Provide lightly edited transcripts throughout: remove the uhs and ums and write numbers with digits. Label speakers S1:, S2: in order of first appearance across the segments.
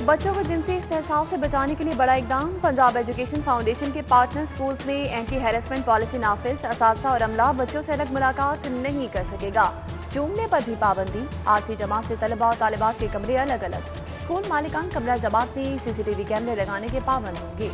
S1: بچوں کو جنسی استحصال سے بچانے کے لیے بڑا اقدام۔ پنجاب ایجوکیشن فاؤنڈیشن کے پارٹنر سکولز میں اینٹی ہیرسمنٹ پالیسی نافذ۔ اساتذہ اور عملہ بچوں سے الگ ملاقات نہیں کر سکے گا۔ چومنے پر بھی پابندی۔ 8ویں جماعت سے طلباء اور طالبات کے کمرے الگ الگ۔ اسکول مالکان کمرہ جماعت میں CCTV کیمرے لگانے کے پابند ہوں گے۔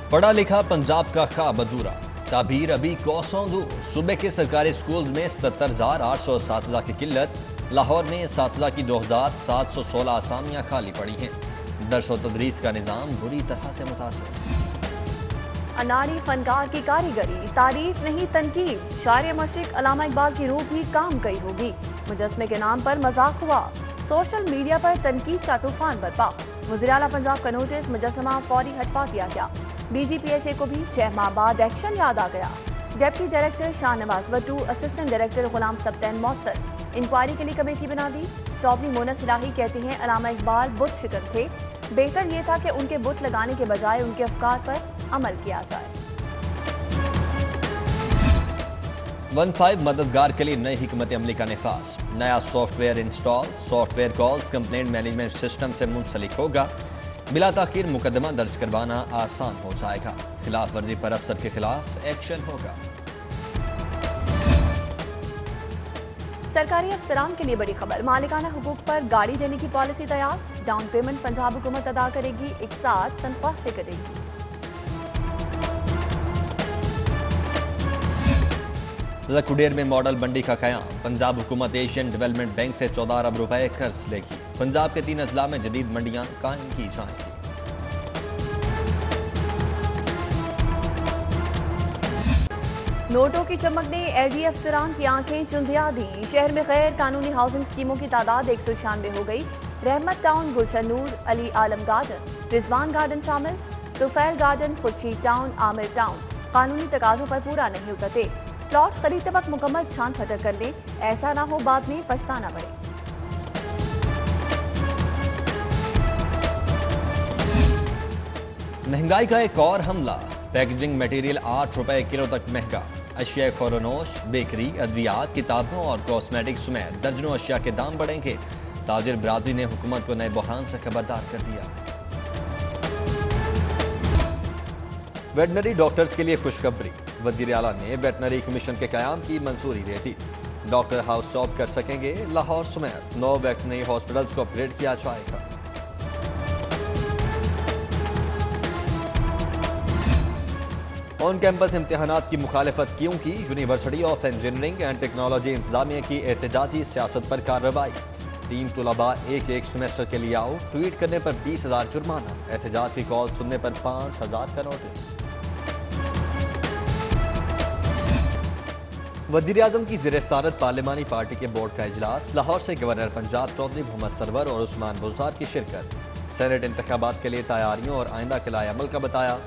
S2: پڑھا لکھا پنجاب کا خواب ادھورا، تعبیر ابھی کوسوں دور۔ صوبے کے سرکاری اسکول میں 77,800 اساتذہ کی قلت۔ لاہور میں اساتذہ کی 2,716 آسامیاں خالی پڑی ہیں۔ درس و تدریس کا نظام بری طرح سے متاثر۔
S1: اناڑی فنکار کی کاریگری، تعریف نہیں تنقید۔ شاعر مشرق علامہ اقبال کی روح بھی کام گئی ہوگی۔ مجسمے کے نام پر مذاق ہوا، سوشل میڈیا پر تنقید کا طوفان برپا۔ وزیراعلیٰ پنجاب کا نوٹس، مجسمہ فوری ہٹوا دیا گیا۔ DGPHA کو بھی 6 ماہ بعد ایکشن یاد آ گیا۔ Deputy director Shah Nawaz وٹو، assistant director Ghulam سبتین معطل۔ انکوائری کے لیے کمیٹی بنا دی۔ چودھری مونس الہی کہتے ہیں علامہ اقبال بت شکن تھے، بہتر یہ تھا کہ ان کے بت لگانے کے بجائے ان کے افکار پر عمل کیا جائے۔
S2: 15 مددگار کے لیے نئی حکمت عملی کا نفاذ۔ نیا soft where install, soft where calls complaint management system سے منسلک ہوگا۔ بلا تاخیر مقدمہ درج کروانا آسان ہو جائے گا۔ خلاف ورزی پر افسر کے خلاف ایکشن ہوگا۔
S1: سرکاری افسران کے لیے بڑی خبر، مالکانہ حقوق پر گاڑی دینے کی پالیسی تیار۔ ڈاؤن پیمنٹ پنجاب حکومت ادا کرے گی، ایک ساتھ تنخواہ سے کرے گی۔
S2: لکھوڈیر میں ماڈل منڈی کا قیام۔ پنجاب حکومت ایشین ڈیولپمنٹ بینک سے 14 ارب روپے قرض لے گی۔ پنجاب کے 3 اضلاع میں جدید منڈیاں قائم کی جائیں گی۔
S1: نوٹوں کی چمک نے LD افسران کی آنکھیں چندیا دیں۔ شہر میں غیر قانونی ہاؤسنگ اسکیموں کی تعداد 196 ہو گئی۔ رحمت ٹاؤن، گلشن نور، علی عالم گارڈن، رضوان گارڈن شامل۔ توفیل گارڈن، خورشید ٹاؤن، عامر ٹاؤن قانونی تقاضوں پر پورا نہیں اترتے۔ پلاٹ خریدتے وقت مکمل چھان پھٹک کر لیں، ایسا نہ ہو بعد میں پچھتانا پڑے۔
S2: مہنگائی کا ایک اور حملہ، پیکیجنگ میٹیریل 8 روپے کلو تک مہنگا۔ اشیاء خورونوش، بیکری، ادویات، کتابوں اور کاسمیٹک سمیت درجنوں اشیاء کے دام بڑھیں گے۔ تاجر برادری نے حکومت کو نئے بحران سے خبردار کر دیا۔ ویٹنری ڈاکٹرز کے لیے خوشخبری، وزیر اعلیٰ نے ویٹنری کمیشن کے قیام کی منظوری دے دی۔ ڈاکٹر ہاؤس جاب کر سکیں گے۔ لاہور سمیت 9 ویٹنری ہاسپٹلز کو اپ گریڈ کیا جائے گا۔ آن کیمپس امتحانات کی مخالفت کیوں کی؟ University of engineering and technology انتظامیہ کی احتجاجی سیاست پر کارروائی۔ 3 طلباء ایک سیمسٹر کے لیے آؤٹ، ٹویٹ کرنے پر 20,000 جرمانہ۔ احتجاج کی کال سننے پر 5,000 کا نوٹس۔ وزیراعظم کی زیر صدارت پارلیمانی پارٹی کے بورڈ کا اجلاس۔ لاہور سے گورنر پنجاب چودھری محمد سرور اور عثمان بزدار کی شرکت۔ سینٹ انتخابات کے لیے تیاریوں اور آئندہ کے لائے عمل کا بتایا۔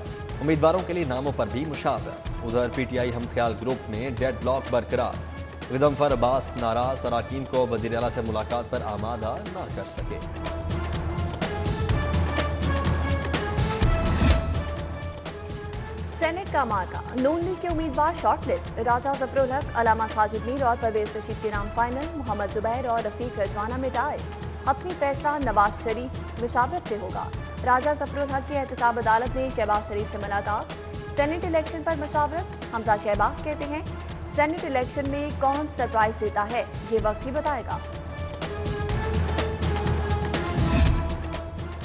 S2: امیدواروں کے لیے ناموں پر بھی مشاورت۔ ادھر PTI ہم خیال گروپ میں ڈیڈ لاک برقرار۔ غضنفر عباس ناراض، اراکین کو وزیر اعلیٰ سے ملاقات پر آمادہ نہ کر سکے۔
S1: سینٹ کا مارکا، نون لیگ کے امیدوار شارٹ لسٹ۔ راجہ ظفر الحق، علامہ ساجد میر اور پرویز رشید کے نام فائنل۔ محمد زبیر اور رفیق رجوانہ میں ٹائی۔ حتمی فیصلہ نواز شریف مشاورت سے ہوگا۔ راجہ ظفر الحق کی احتساب عدالت نے شہباز شریف سے ملاقات۔ سینٹ الیکشن پر مشاورت۔ حمزہ شہباز کہتے ہیں سینٹ الیکشن میں کون سرپرائز دیتا ہے یہ وقت ہی بتائے گا۔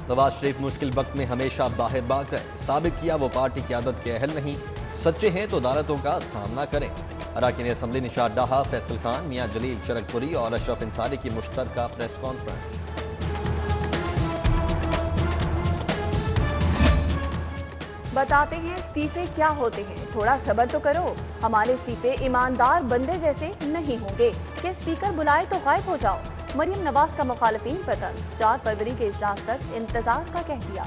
S2: نواز شریف مشکل وقت میں ہمیشہ باہر بھاگ رہے، ثابت کیا وہ پارٹی قیادت کے اہل نہیں، سچے ہیں تو عدالتوں کا سامنا کریں۔ اراکین اسمبلی نشاد ڈاہا، فیصل خان، میاں جلیل شرک پوری اور اشرف انصاری کی مشترکہ پریس کانفرنس۔
S1: بتاتے ہیں استعفے کیا ہوتے ہیں، تھوڑا صبر تو کرو۔ ہمارے استعفے ایماندار بندے جیسے نہیں ہوں گے کہ اسپیکر بلائے تو غائب ہو جاؤ۔ مریم نواز کا مخالفین پر طنز، 4 فروری کے اجلاس تک انتظار کا کہہ دیا۔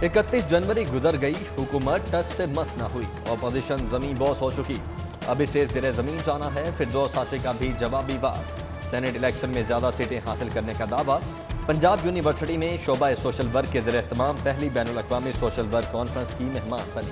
S2: 31 جنوری گزر گئی، حکومت ٹس سے مس نہ ہوئی، اپوزیشن زمین بوس ہو چکی، اب اسے زیر زمین جانا ہے۔ فردوس ساشی کا بھی جوابی وار، سینٹ الیکشن میں زیادہ سیٹیں حاصل کرنے کا دعویٰ۔ پنجاب یونیورسٹی میں شعبہ سوشل ورک کے زیر اہتمام پہلی بین الاقوامی سوشل ورک کانفرنس کی مہمان بنی۔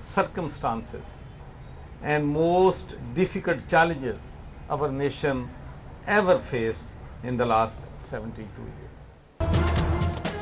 S3: circumstances and most difficult challenges our nation ever faced in the last 72 years.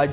S2: IG